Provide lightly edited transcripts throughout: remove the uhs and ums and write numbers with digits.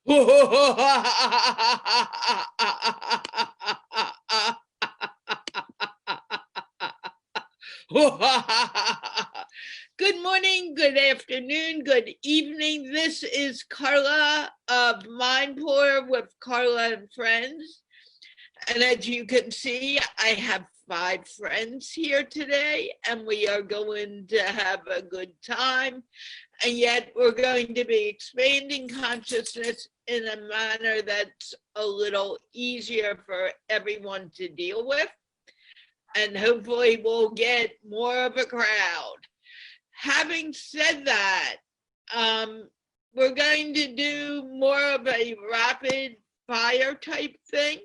Good morning, good afternoon, good evening. This is Carla of Mindplore with Carla and Friends. And as you can see, I have 5 friends here today, and we are going to have a good time. And yet we're going to be expanding consciousness in a manner that's a little easier for everyone to deal with. And hopefully we'll get more of a crowd. Having said that, we're going to do more of a rapid fire type thing.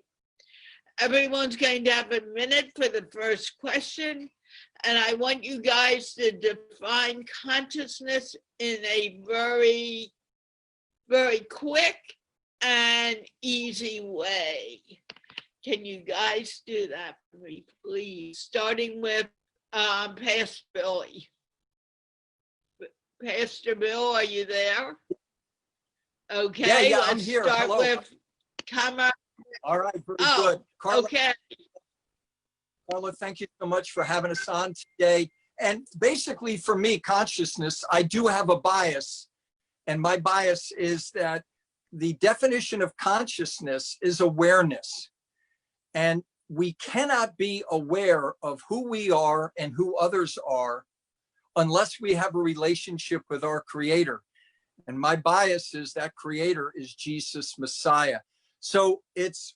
Everyone's going to have a minute for the first question. And I want you guys to define consciousness in a very, very quick and easy way. Can you guys do that for me, please? Starting with Pastor Billy. Pastor Bill, are you there? Okay, yeah, let's I'm here. start Hello. with Carla. All right, very good. Carla, Okay. Carla, thank you so much for having us on today. And basically for me, consciousness, I do have a bias. And my bias is that the definition of consciousness is awareness. And we cannot be aware of who we are and who others are unless we have a relationship with our Creator. And my bias is that Creator is Jesus Messiah. So it's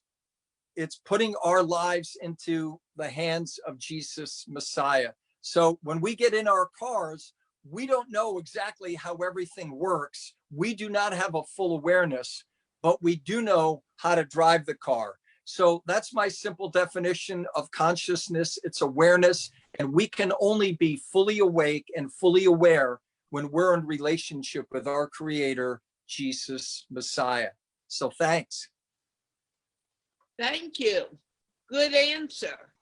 putting our lives into the hands of Jesus Messiah. So when we get in our cars, we don't know exactly how everything works. We do not have a full awareness, but we do know how to drive the car. So that's my simple definition of consciousness. It's awareness, and we can only be fully awake and fully aware when we're in relationship with our Creator, Jesus Messiah. So thanks. Thank you. Good answer.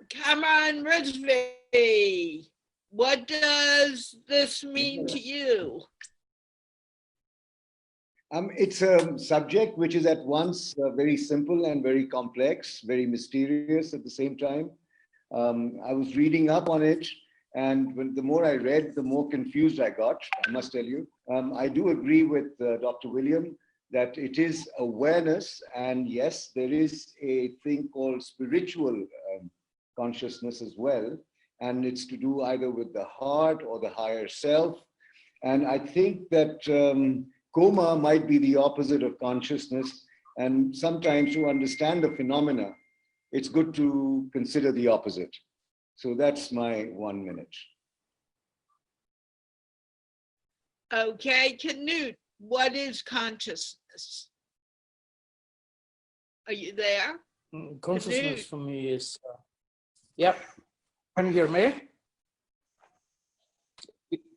Cameron Rizvi, what does this mean to you? It's a subject which is at once very simple and very complex, very mysterious at the same time. I was reading up on it, and the more I read, the more confused I got, I must tell you. I do agree with Dr. William that it is awareness, and yes, there is a thing called spiritual consciousness as well, and it's to do either with the heart or the higher self. And I think that coma might be the opposite of consciousness, and sometimes to understand the phenomena, it's good to consider the opposite. So that's my 1 minute. Okay, Canute, what is consciousness? Are you there? Consciousness Canute. for me is, yep. Can you hear me?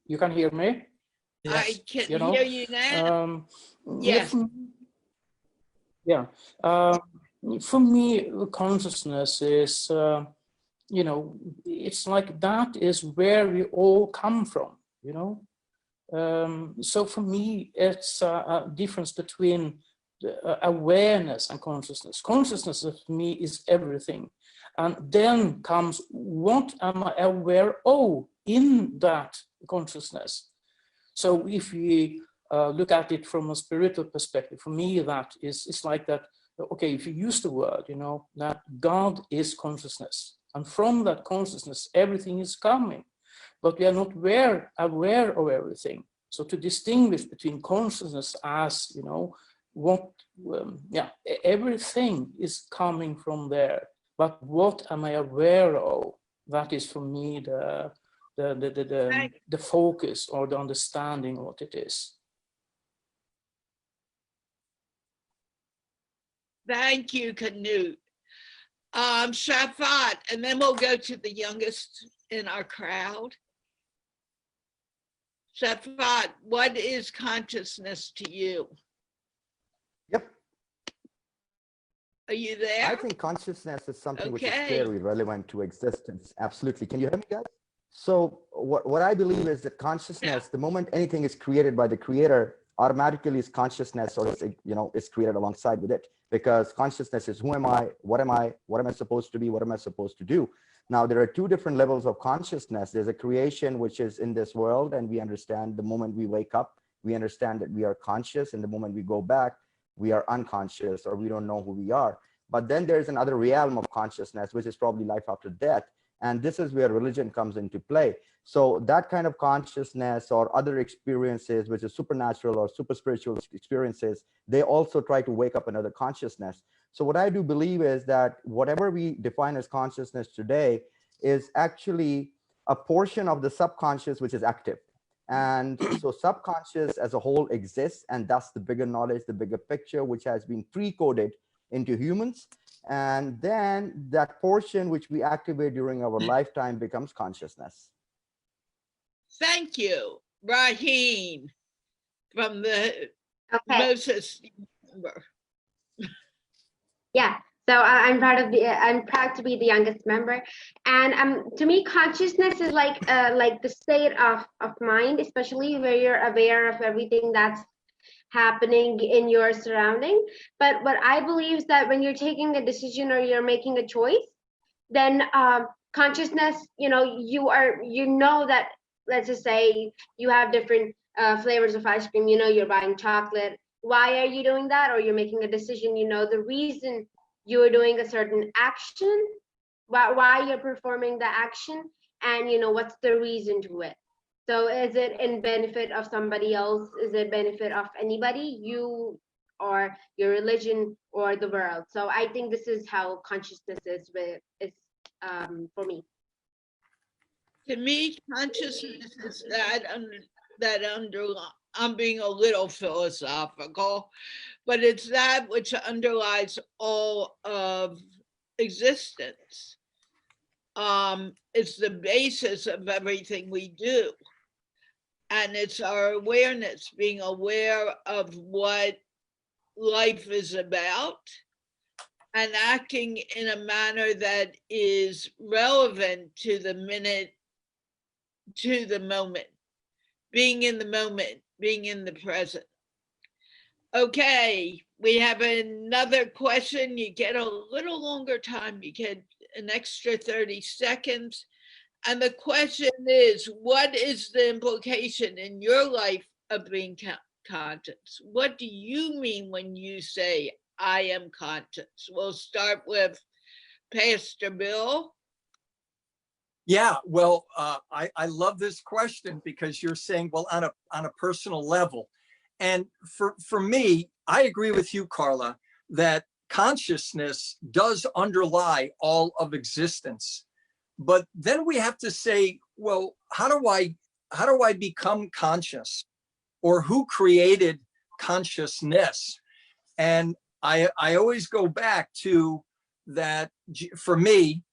You can hear me? Yes. I can hear you now. Yes. Yeah. For me, consciousness is, it's like that is where we all come from, So for me, it's a difference between awareness and consciousness. Consciousness for me is everything. And then comes, what am I aware of in that consciousness? So if we look at it from a spiritual perspective, for me, that is, it's like that, okay, if you use the word, that God is consciousness. And from that consciousness, everything is coming. But we are not aware of everything. So to distinguish between consciousness as, everything is coming from there. But what am I aware of? That is for me the focus or the understanding of what it is. Thank you, Canute. Shafat, and then we'll go to the youngest in our crowd. Shafat, what is consciousness to you? Yep. Are you there? I think consciousness is something which is very relevant to existence. Absolutely. Can you hear me, guys? So what I believe is that consciousness, the moment anything is created by the Creator, automatically is consciousness, or is created alongside with it, because consciousness is who am I, what am I supposed to be, what am I supposed to do. Now, there are two different levels of consciousness. There's a creation, which is in this world, and we understand the moment we wake up, we understand that we are conscious, and the moment we go back, we are unconscious, or we don't know who we are. But then there's another realm of consciousness, which is probably life after death. And this is where religion comes into play. So that kind of consciousness or other experiences, which is supernatural or super spiritual experiences, they also try to wake up another consciousness. So what I do believe is that whatever we define as consciousness today is actually a portion of the subconscious which is active. And so subconscious as a whole exists, and that's the bigger knowledge, the bigger picture, which has been pre-coded into humans. And then that portion which we activate during our lifetime becomes consciousness. Thank you, Raheen, from the Moses number. Yeah, so I'm proud to be the youngest member, and to me, consciousness is like the state of mind, especially where you're aware of everything that's happening in your surrounding. But what I believe is that when you're taking a decision or you're making a choice, then consciousness, you know that, let's just say you have different flavors of ice cream, you're buying chocolate. Why are you doing that? Or you're making a decision, the reason you're doing a certain action, why you're performing the action, and what's the reason to it. So is it in benefit of somebody else? Is it benefit of anybody, you or your religion or the world? So I think this is how consciousness is for me. To me, consciousness is I'm being a little philosophical, but it's that which underlies all of existence. It's the basis of everything we do. And it's our awareness, being aware of what life is about and acting in a manner that is relevant to the minute, to the moment, being in the moment, being in the present. Okay, we have another question. You get a little longer time. You get an extra 30 seconds. And the question is, what is the implication in your life of being conscious? What do you mean when you say, I am conscious? We'll start with Pastor Bill. Yeah, well, I love this question, because you're saying, well, on a personal level. And for me, I agree with you, Carla, that consciousness does underlie all of existence. But then we have to say, well, how do I become conscious, or who created consciousness? And I always go back to that. For me,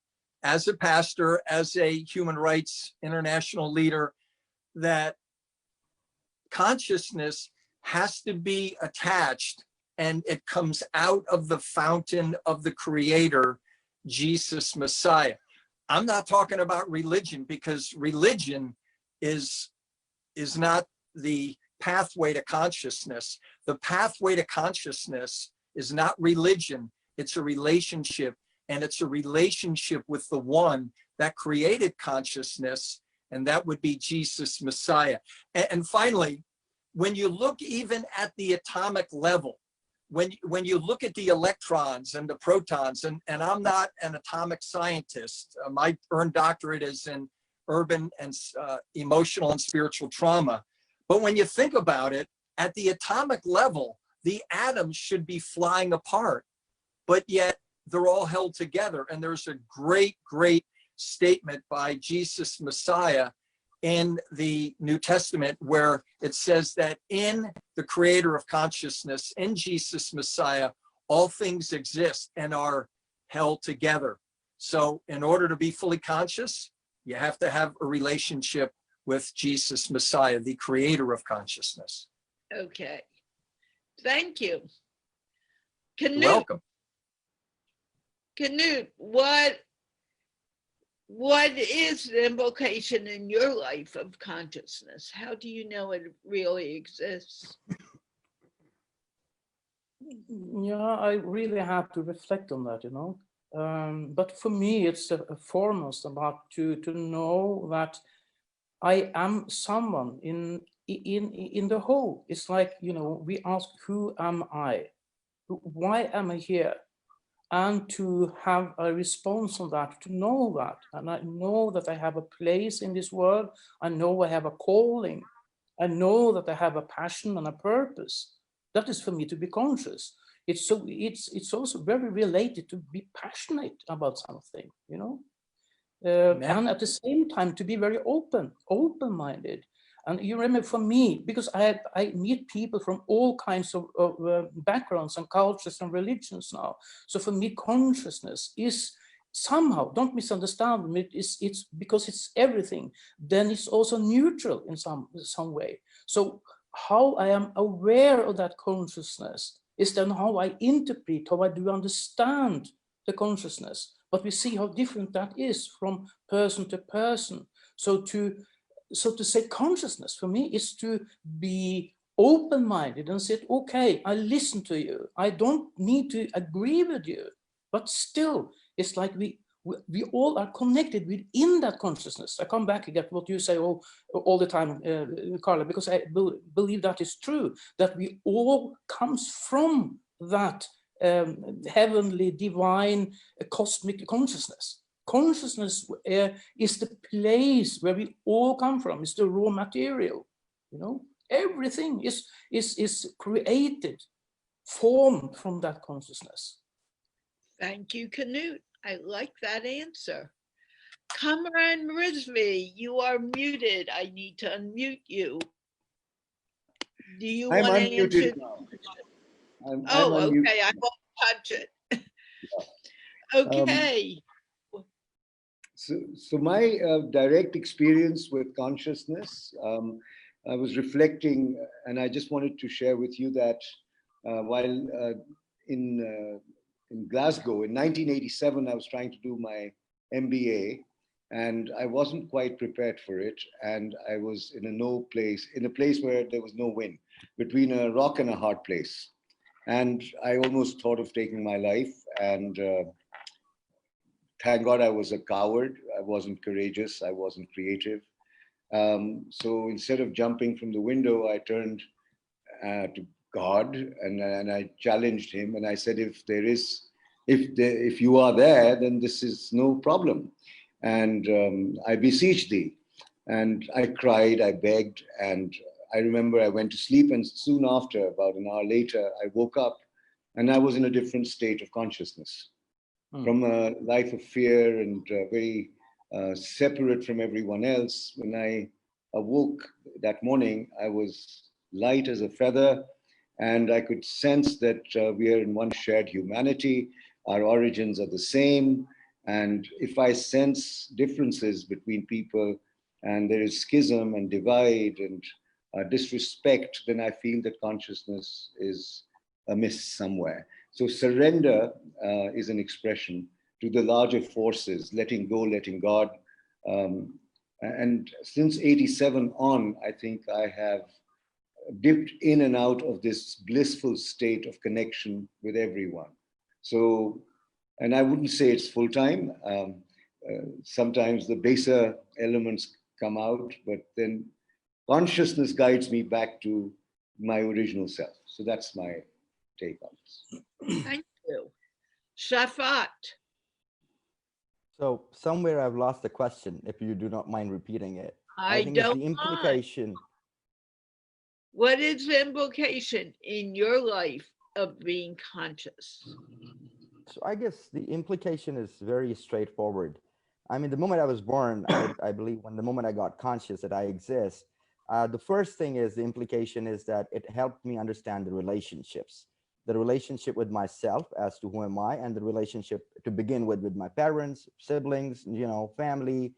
as a pastor, as a human rights international leader, that consciousness has to be attached, and it comes out of the fountain of the Creator, Jesus Messiah. I'm not talking about religion, because religion is not the pathway to consciousness. The pathway to consciousness is not religion. It's a relationship, and it's a relationship with the one that created consciousness, and that would be Jesus Messiah. And finally, when you look even at the atomic level, when you look at the electrons and the protons, and I'm not an atomic scientist, my earned doctorate is in urban and emotional and spiritual trauma. But when you think about it, at the atomic level, the atoms should be flying apart, but yet they're all held together. And there's a great, great statement by Jesus Messiah in the New Testament, where it says that in the Creator of consciousness, in Jesus Messiah, all things exist and are held together. So in order to be fully conscious, you have to have a relationship with Jesus Messiah, the Creator of consciousness. Okay, thank you. Canute. You're welcome. Canute, what is the implication in your life of consciousness? How do you know it really exists? Yeah, I really have to reflect on that, you know. But for me, it's foremost about to know that I am someone in the whole. It's like, you know, we ask, who am I? Why am I here? And to have a response on that, to know that, and I know that I have a place in this world. I know I have a calling. I know that I have a passion and a purpose. That is for me to be conscious. It's also very related to be passionate about something, you know, and at the same time to be very open-minded. And you remember, for me, because I meet people from all kinds of backgrounds and cultures and religions now. So for me, consciousness is somehow, don't misunderstand me, it's because it's everything. Then it's also neutral in some way. So how I am aware of that consciousness is then how I interpret, how I do understand the consciousness. But we see how different that is from person to person. So to say consciousness for me is to be open-minded and say, okay, I listen to you. I don't need to agree with you, but still, it's like we all are connected within that consciousness. I come back again what you say all the time, Carla, because I believe that is true, that we all comes from that heavenly, divine, cosmic consciousness. Consciousness is the place where we all come from. It's the raw material, you know. Everything is created, formed from that consciousness. Thank you, Canute. I like that answer. Kamran Rizvi, you are muted. I need to unmute you. Do you I'm want to answer? unmuted now. I'm Oh, unmuted. okay. I won't touch it. Um, Okay. so my direct experience with consciousness, I was reflecting, and I just wanted to share with you that while in Glasgow in 1987, I was trying to do my MBA, and I wasn't quite prepared for it, and I was in a place where there was no wind, between a rock and a hard place, and I almost thought of taking my life. And thank God I was a coward. I wasn't courageous. I wasn't creative. So instead of jumping from the window, I turned to God, and I challenged him, and I said, if you are there, then this is no problem. And I beseech thee. And I cried, I begged, and I remember I went to sleep, and soon after, about an hour later, I woke up, and I was in a different state of consciousness. From a life of fear and very separate from everyone else. When I awoke that morning, I was light as a feather, and I could sense that we are in one shared humanity. Our origins are the same. And if I sense differences between people and there is schism and divide and disrespect, then I feel that consciousness is amiss somewhere. So surrender is an expression to the larger forces, letting go, letting God. And since 87 on, I think I have dipped in and out of this blissful state of connection with everyone. So, and I wouldn't say it's full time. Sometimes the baser elements come out, but then consciousness guides me back to my original self. So that's my take on this. Thank you. Shafat. So somewhere I've lost the question, if you do not mind repeating it. I think it's don't the implication. mind. What is the implication in your life of being conscious? So I guess the implication is very straightforward. I mean, the moment I was born, I believe when the moment I got conscious that I exist, the first thing is the implication is that it helped me understand the relationships with myself as to who am I, and the relationship to begin with my parents, siblings, family,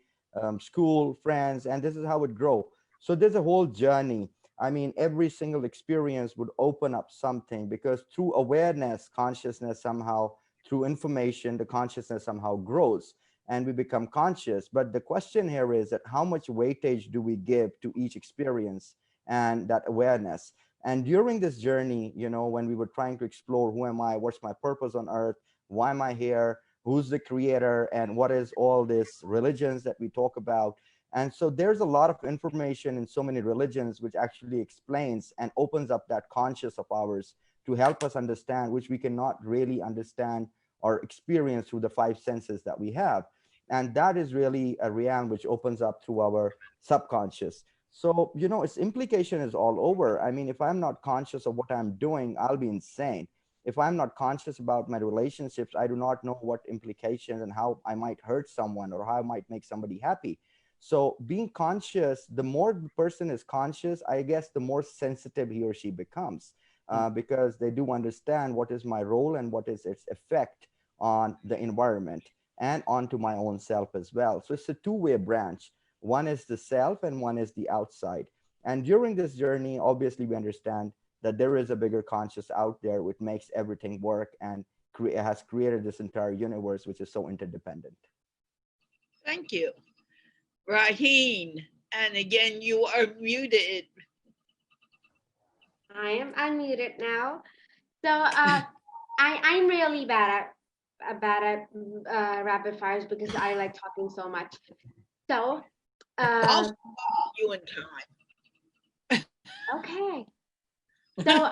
school, friends, and this is how it grow. So there's a whole journey. I mean, every single experience would open up something, because through awareness, consciousness somehow, through information, the consciousness somehow grows and we become conscious. But the question here is that how much weightage do we give to each experience and that awareness? And during this journey, you know, when we were trying to explore who am I, what's my purpose on earth, why am I here, who's the creator, and what is all this religions that we talk about. And so there's a lot of information in so many religions which actually explains and opens up that conscious of ours to help us understand, which we cannot really understand or experience through the five senses that we have. And that is really a realm which opens up through our subconscious. So, you know, its implication is all over. I mean, if I'm not conscious of what I'm doing, I'll be insane. If I'm not conscious about my relationships, I do not know what implications and how I might hurt someone or how I might make somebody happy. So being conscious, the more the person is conscious, I guess the more sensitive he or she becomes, because they do understand what is my role and what is its effect on the environment and onto my own self as well. So it's a two-way branch. One is the self and one is the outside. And during this journey, obviously we understand that there is a bigger conscious out there which makes everything work and has created this entire universe, which is so interdependent. Thank you. Raheen, and again, you are muted. I am unmuted now. So I'm really bad at rapid fires because I like talking so much. So I'll stop you in time. okay. So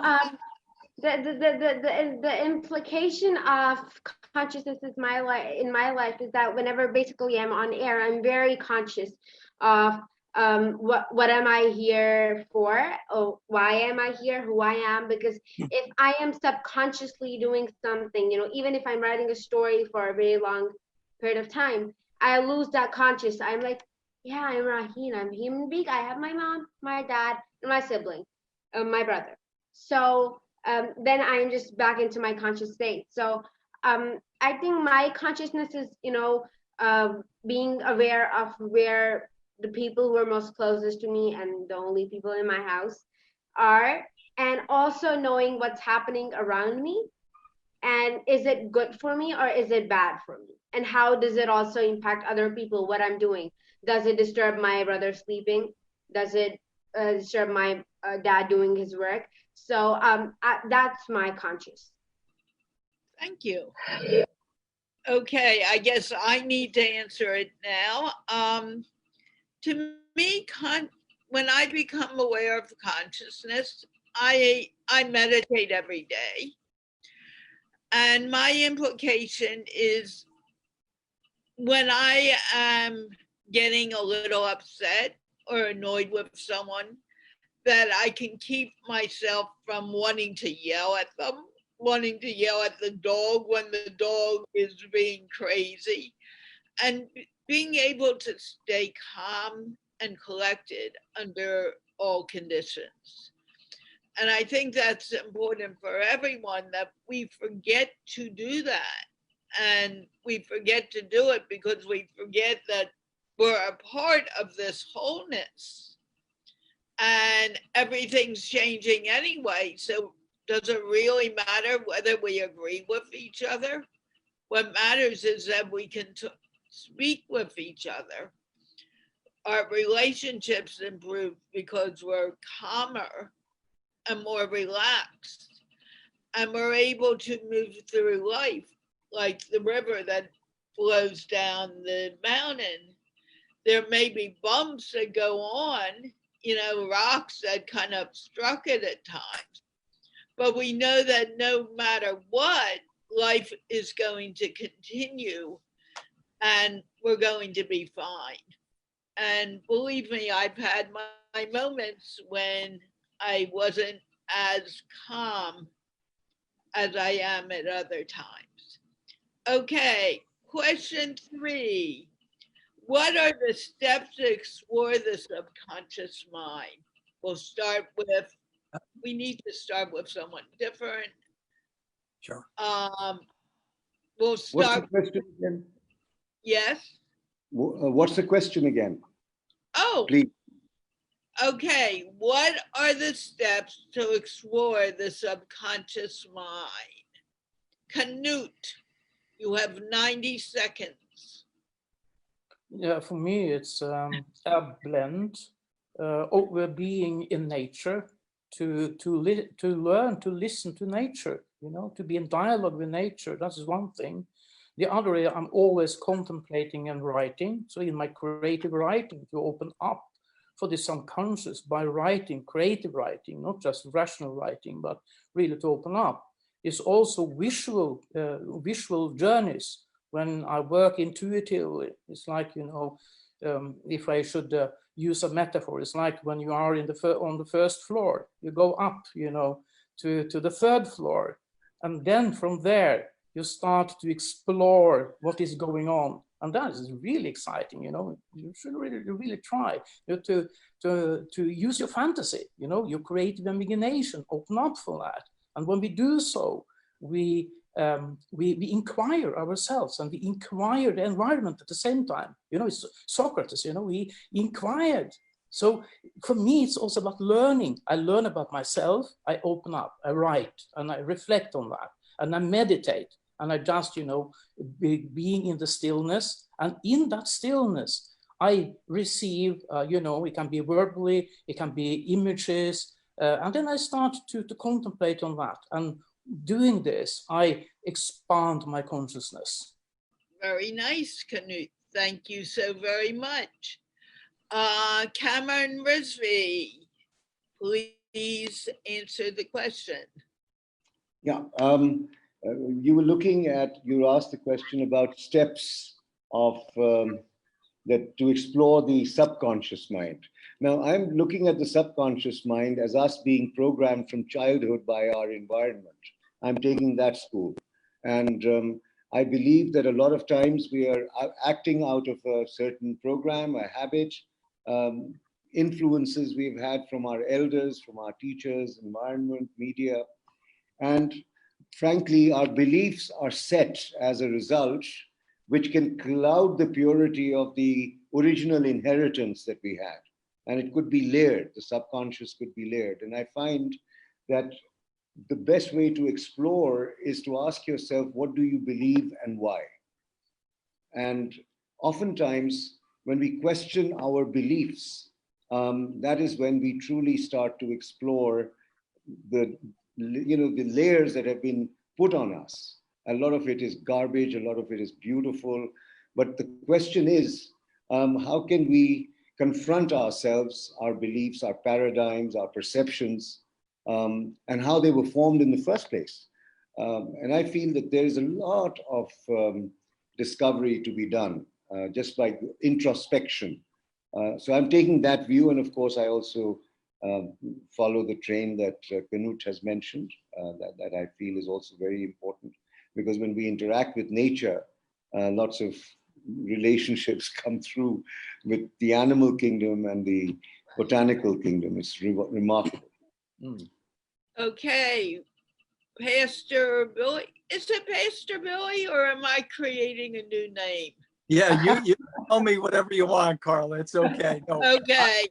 the implication of consciousness is in my life is that whenever basically I'm on air, I'm very conscious of what am I here for, or why am I here, who I am, because if I am subconsciously doing something, you know, even if I'm writing a story for a very long period of time, I lose that conscious. I'm like, yeah, I'm Raheen, I'm a human being, I have my mom, my dad, and my sibling, my brother. So then I'm just back into my conscious state. So I think my consciousness is, you know, being aware of where the people who are most closest to me and the only people in my house are, and also knowing what's happening around me, and is it good for me or is it bad for me, and how does it also impact other people, what I'm doing. Does it disturb my brother sleeping? Does it disturb my dad doing his work? So that's my conscious. Thank you. Okay, I guess I need to answer it now. To me, when I become aware of consciousness, I meditate every day. And my implication is when I am getting a little upset or annoyed with someone, that I can keep myself from wanting to yell at them, wanting to yell at the dog when the dog is being crazy, and being able to stay calm and collected under all conditions. And I think that's important for everyone, that we forget to do that. And we forget to do it because we forget that we're a part of this wholeness. And everything's changing anyway. So does it really matter whether we agree with each other? What matters is that we can speak with each other. Our relationships improve because we're calmer and more relaxed. And we're able to move through life like the river that flows down the mountain. There may be bumps that go on, you know, rocks that kind of obstruct it at times. But we know that no matter what, life is going to continue and we're going to be fine. And believe me, I've had my moments when I wasn't as calm as I am at other times. Okay, question 3. What are the steps to explore the subconscious mind? We'll start with, we need to start with someone different. Sure. We'll start. What's the question again? Yes. What's the question again? Oh, please. Okay. What are the steps to explore the subconscious mind? Canute, you have 90 seconds. Yeah, for me, it's a blend of being in nature to learn to listen to nature, you know, to be in dialogue with nature. That is one thing. The other is I'm always contemplating and writing. So in my creative writing, to open up for this unconscious by writing, creative writing, not just rational writing, but really to open up. It's also visual journeys. When I work intuitively, it's like, you know, if I should use a metaphor, it's like when you are on the first floor, you go up, you know, to the third floor, and then from there you start to explore what is going on, and that is really exciting. You know, you should really try, you know, to use your fantasy, you know, your creative imagination, open up for that, and when we do so, we inquire ourselves and we inquire the environment at the same time. You know, it's Socrates, you know, he inquired. So for me, it's also about learning. I learn about myself, I open up, I write, and I reflect on that, and I meditate, and I just, you know, being in the stillness, and in that stillness, I receive, you know, it can be verbally, it can be images, and then I start to contemplate on that. And doing this, I expand my consciousness. Very nice, Knut. Thank you so very much. Cameron Rizvi, please answer the question. Yeah, you asked the question about steps of that to explore the subconscious mind. Now, I'm looking at the subconscious mind as us being programmed from childhood by our environment. I'm taking that school. And I believe that a lot of times we are acting out of a certain program, a habit, influences we've had from our elders, from our teachers, environment, media. And frankly, our beliefs are set as a result, which can cloud the purity of the original inheritance that we had. And it could be layered, the subconscious could be layered. And I find that the best way to explore is to ask yourself, what do you believe and why? And oftentimes, when we question our beliefs, that is when we truly start to explore the layers that have been put on us. A lot of it is garbage, a lot of it is beautiful. But the question is, how can we confront ourselves, our beliefs, our paradigms, our perceptions, and how they were formed in the first place? And I feel that there is a lot of discovery to be done just by introspection. So I'm taking that view. And of course, I also follow the train that Knut has mentioned, that I feel is also very important. Because when we interact with nature, lots of relationships come through with the animal kingdom and the botanical kingdom. It's remarkable. Mm. Okay, Pastor Billy. Is it Pastor Billy, or am I creating a new name? Yeah, you tell me whatever you want, Carla. It's okay. No, Okay.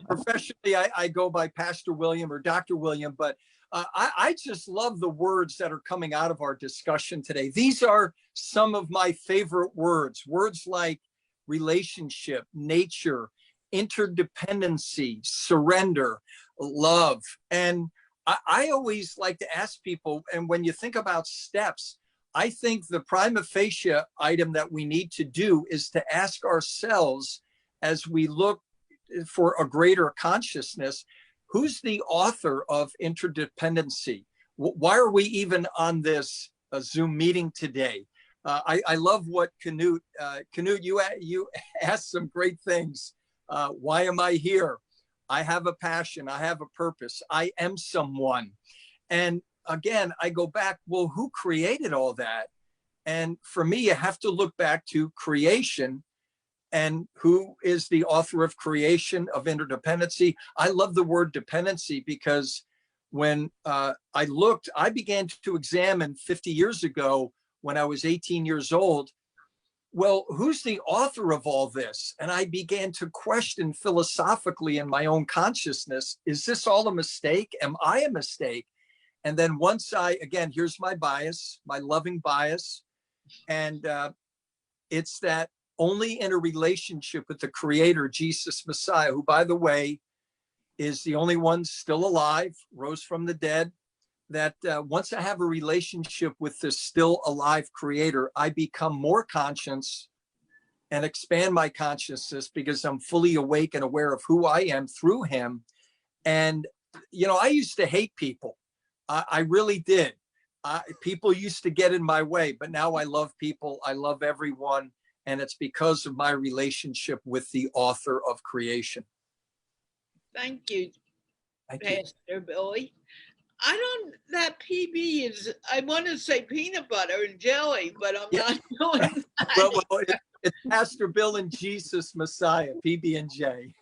professionally, I go by Pastor William or Dr. William, but I just love the words that are coming out of our discussion today. These are some of my favorite words like relationship, nature, interdependency, surrender, love. And I always like to ask people, and when you think about steps, I think the prima facie item that we need to do is to ask ourselves, as we look for a greater consciousness, who's the author of interdependency? Why are we even on this Zoom meeting today? I love what Knut, you asked some great things. Why am I here? I have a passion. I have a purpose. I am someone. And again, I go back, well, who created all that? And for me, you have to look back to creation. And who is the author of creation, of interdependency? I love the word dependency, because when I began to examine 50 years ago when I was 18 years old, well, who's the author of all this? And I began to question philosophically in my own consciousness, is this all a mistake? Am I a mistake? And then once again, here's my bias, my loving bias. And it's that only in a relationship with the Creator, Jesus Messiah, who, by the way, is the only one still alive, rose from the dead, that once I have a relationship with this still alive creator, I become more conscious and expand my consciousness because I'm fully awake and aware of who I am through him. And, you know, I used to hate people. I really did. People used to get in my way, but now I love people. I love everyone. And it's because of my relationship with the author of creation. Thank you, Thank you. Pastor Billy. That PB is, I want to say peanut butter and jelly, but I'm not doing that. Well, it's Pastor Bill and Jesus Messiah, PB&J.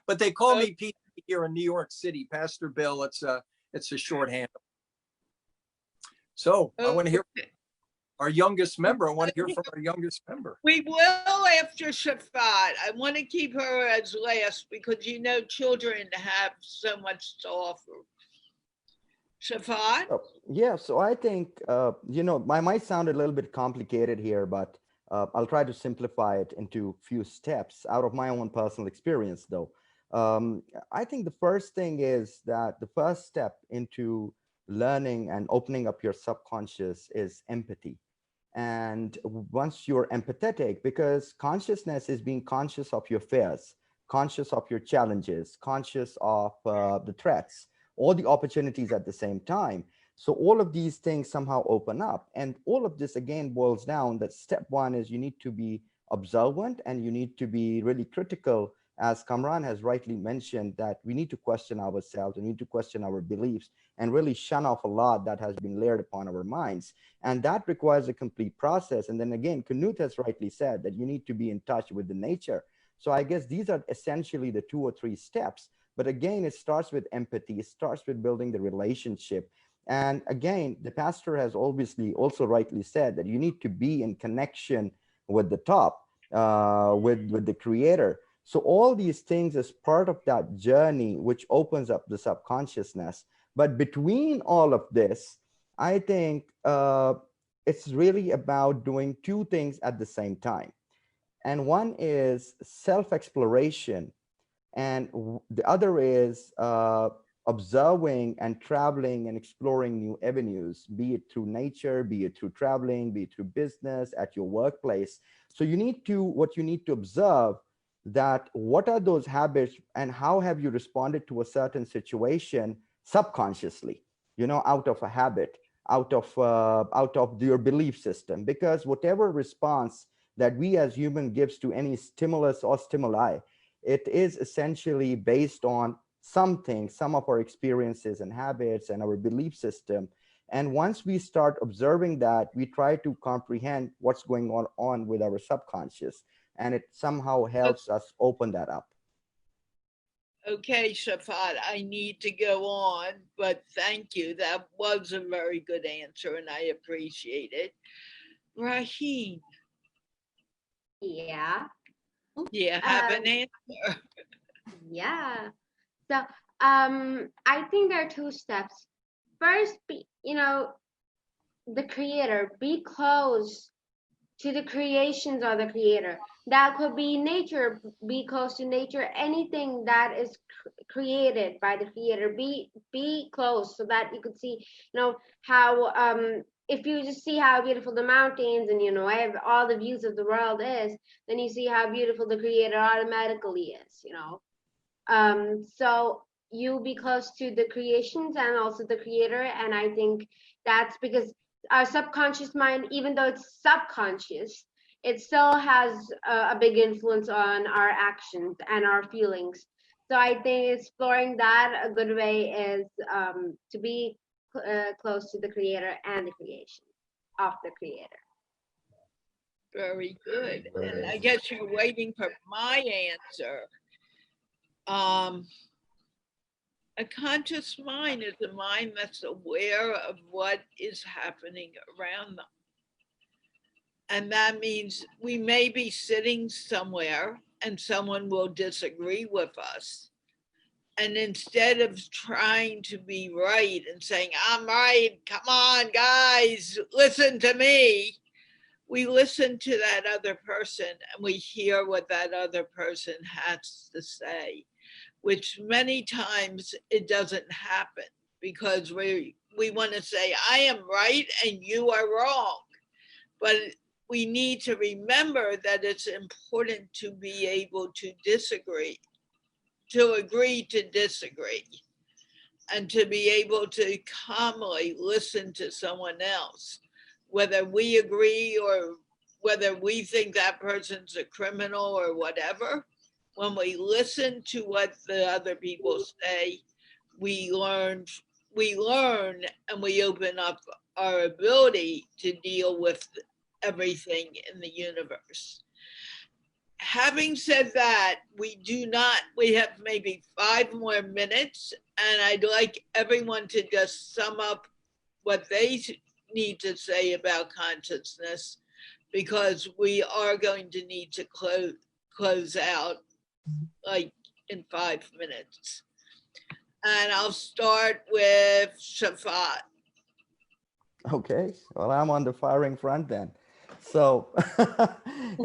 But they call me PB here in New York City. Pastor Bill, it's a shorthand. So I want to hear our youngest member. I want to hear from our youngest member. We will after Shafat. I want to keep her as last because you know children have so much to offer. Shafat? Oh, yeah, so I think, you know, I might sound a little bit complicated here, but I'll try to simplify it into a few steps out of my own personal experience, though. I think the first thing is that the first step into learning and opening up your subconscious is empathy. And once you're empathetic, because consciousness is being conscious of your fears, conscious of your challenges, conscious of the threats, all the opportunities at the same time. So all of these things somehow open up. And all of this again boils down that step one is you need to be observant and you need to be really critical, as Kamran has rightly mentioned, that we need to question ourselves, we need to question our beliefs and really shun off a lot that has been layered upon our minds. And that requires a complete process. And then again, Knut has rightly said that you need to be in touch with the nature. So I guess these are essentially the 2 or 3 steps. But again, it starts with empathy. It starts with building the relationship. And again, the pastor has obviously also rightly said that you need to be in connection with the top, with the creator. So all these things is part of that journey, which opens up the subconsciousness. But between all of this, I think it's really about doing 2 things at the same time. And one is self-exploration. And the other is observing and traveling and exploring new avenues, be it through nature, be it through traveling, be it through business, at your workplace. So you need to observe that what are those habits and how have you responded to a certain situation subconsciously, you know, out of a habit, out of your belief system. Because whatever response that we as human gives to any stimulus or stimuli, it is essentially based on something, some of our experiences and habits and our belief system. And once we start observing that, we try to comprehend what's going on with our subconscious. And it somehow helps us open that up. Okay, Shafat, I need to go on, but thank you. That was a very good answer and I appreciate it. Raheen. Yeah. Yeah, have an answer. Yeah. So I think there are 2 steps. First, the creator, be close to the creations of the creator. That could be nature, be close to nature, anything that is created by the creator, be close so that you could see, how if you just see how beautiful the mountains and all the views of the world is, then you see how beautiful the creator automatically is, so you be close to the creations and also the creator. And I think that's because our subconscious mind, even though it's subconscious, it still has a big influence on our actions and our feelings. So I think exploring that, a good way is to be close to the creator and the creation of the creator. Very good. And I guess you're waiting for my answer. A conscious mind is a mind that's aware of what is happening around them. And that means we may be sitting somewhere and someone will disagree with us. And instead of trying to be right and saying, I'm right, come on, guys, listen to me, we listen to that other person and we hear what that other person has to say. which many times it doesn't happen because we want to say, I am right and you are wrong. But we need to remember that it's important to be able to disagree, to agree to disagree, and to be able to calmly listen to someone else, whether we agree or whether we think that person's a criminal or whatever. When we listen to what the other people say, we learn, and we open up our ability to deal with everything in the universe. Having said that, we have maybe 5 more minutes, and I'd like everyone to just sum up what they need to say about consciousness, because we are going to need to close out like in 5 minutes. And I'll start with Shafat. Okay, well, I'm on the firing front then. So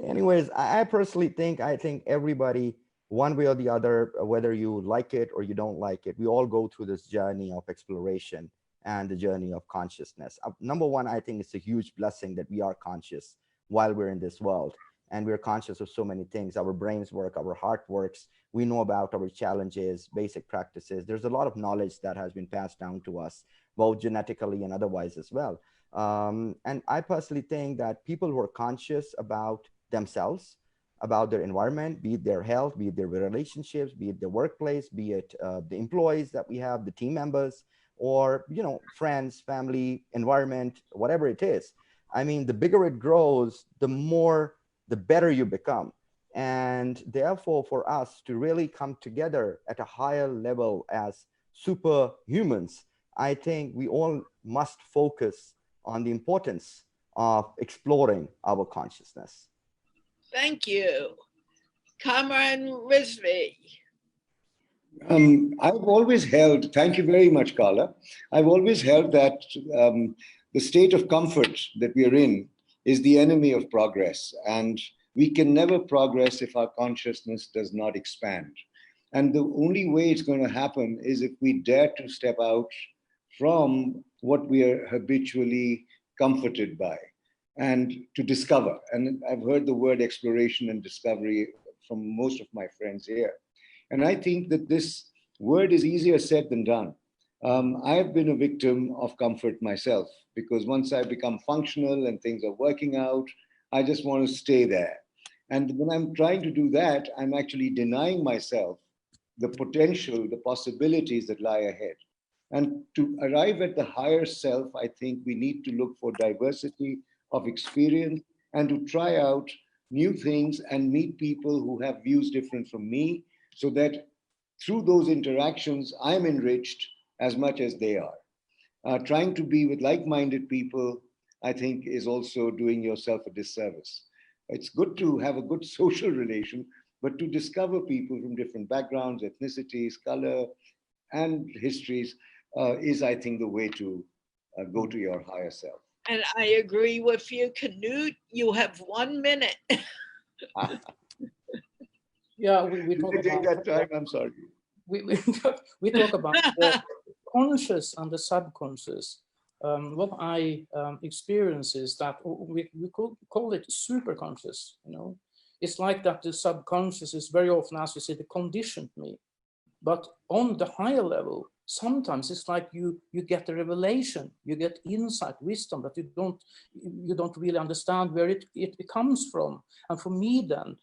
anyways, I personally think, I think everybody, one way or the other, whether you like it or you don't like it, we all go through this journey of exploration and the journey of consciousness. Number one, I think it's a huge blessing that we are conscious while we're in this world. And we're conscious of so many things. Our brains work, our heart works. We know about our challenges, basic practices. There's a lot of knowledge that has been passed down to us, both genetically and otherwise as well. And I personally think that people who are conscious about themselves, about their environment, be it their health, be it their relationships, be it their workplace, be it the employees that we have, the team members, or, you know, friends, family, environment, whatever it is. I mean, the bigger it grows, the better you become. And therefore, for us to really come together at a higher level as superhumans, I think we all must focus on the importance of exploring our consciousness. Thank you. Kamran Rizvi. I've always held, thank you very much, Carla. I've always held that the state of comfort that we are in is the enemy of progress. And we can never progress if our consciousness does not expand. And the only way it's going to happen is if we dare to step out from what we are habitually comforted by and to discover. And I've heard the word exploration and discovery from most of my friends here. And I think that this word is easier said than done. I've been a victim of comfort myself, because once I become functional and things are working out, I just want to stay there. And when I'm trying to do that, I'm actually denying myself the potential, the possibilities that lie ahead. And to arrive at the higher self, I think we need to look for diversity of experience and to try out new things and meet people who have views different from me, so that through those interactions, I'm enriched as much as they are. Trying to be with like-minded people, I think, is also doing yourself a disservice. It's good to have a good social relation, but to discover people from different backgrounds, ethnicities, color, and histories is, I think, the way to go to your higher self. And I agree with you. Knut, you have 1 minute. Yeah, we talk Did I take about that time? I'm sorry. we talk about the conscious and the subconscious. What I experience is that we call it superconscious. You know, it's like that the subconscious is very often, as we say, the conditioned me. But on the higher level, sometimes it's like you get a revelation, you get insight, wisdom that you don't really understand where it comes from. And for me then,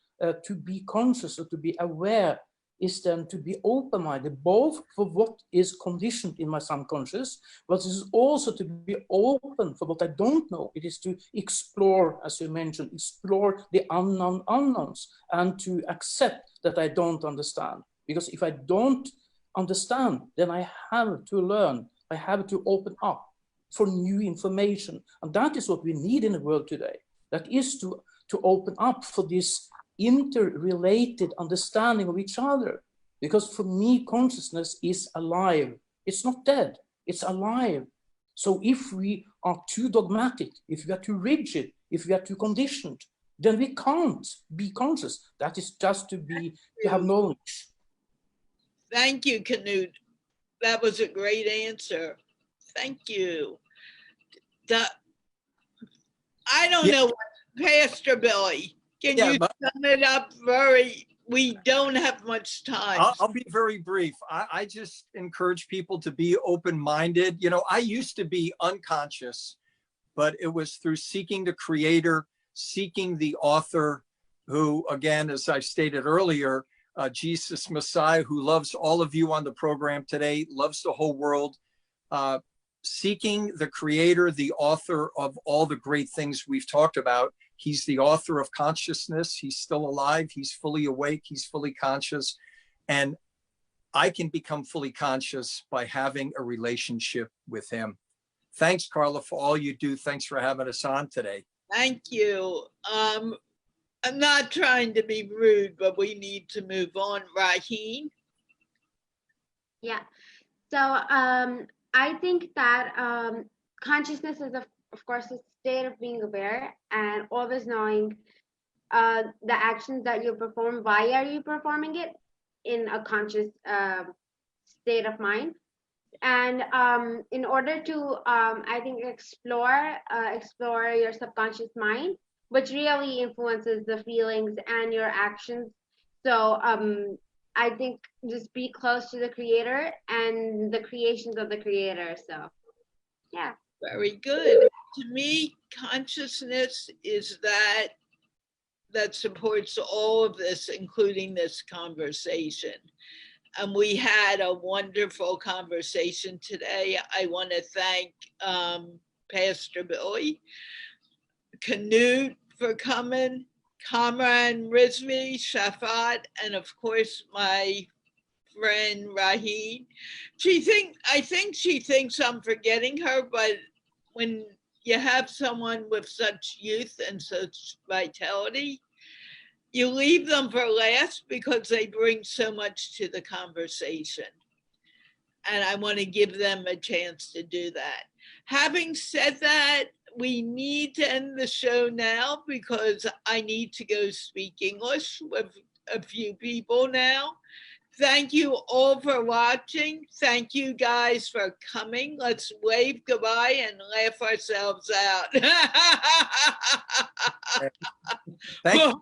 to be conscious or to be aware is then to be open-minded, both for what is conditioned in my subconscious, but it is also to be open for what I don't know. It is to explore, as you mentioned, explore the unknown unknowns and to accept that I don't understand. Because if I don't understand, then I have to learn. I have to open up for new information. And that is what we need in the world today. That is to open up for this interrelated understanding of each other. Because for me, consciousness is alive. It's not dead, it's alive. So if we are too dogmatic, if we are too rigid, if we are too conditioned, then we can't be conscious. That is just to have knowledge. Thank you, Canute. That was a great answer. Thank you. I don't know, Pastor Billy, can you sum it up we don't have much time. I'll be very brief. I just encourage people to be open-minded. You know, I used to be unconscious, but it was through seeking the creator, seeking the author who, again, as I stated earlier, Jesus Messiah, who loves all of you on the program today, loves the whole world, seeking the creator, the author of all the great things we've talked about. He's the author of consciousness. He's still alive. He's fully awake. He's fully conscious. And I can become fully conscious by having a relationship with him. Thanks, Carla, for all you do. Thanks for having us on today. Thank you. I'm not trying to be rude, but we need to move on. Raheen? Yeah. So I think that consciousness is, of course, a state of being aware and always knowing the actions that you perform. Why are you performing it in a conscious state of mind? And in order to, I think, explore your subconscious mind, which really influences the feelings and your actions. So I think just be close to the creator and the creations of the creator. So, yeah. Very good. To me, consciousness is that supports all of this, including this conversation. And we had a wonderful conversation today. I want to thank Pastor Billy, Canute for coming, Kamran Rizvi, Shafat, and of course my friend Raheen. I think she thinks I'm forgetting her, but when you have someone with such youth and such vitality, you leave them for last because they bring so much to the conversation. And I want to give them a chance to do that. Having said that, we need to end the show now because I need to go speak English with a few people now. Thank you all for watching. Thank you guys for coming. Let's wave goodbye and laugh ourselves out. Thank you.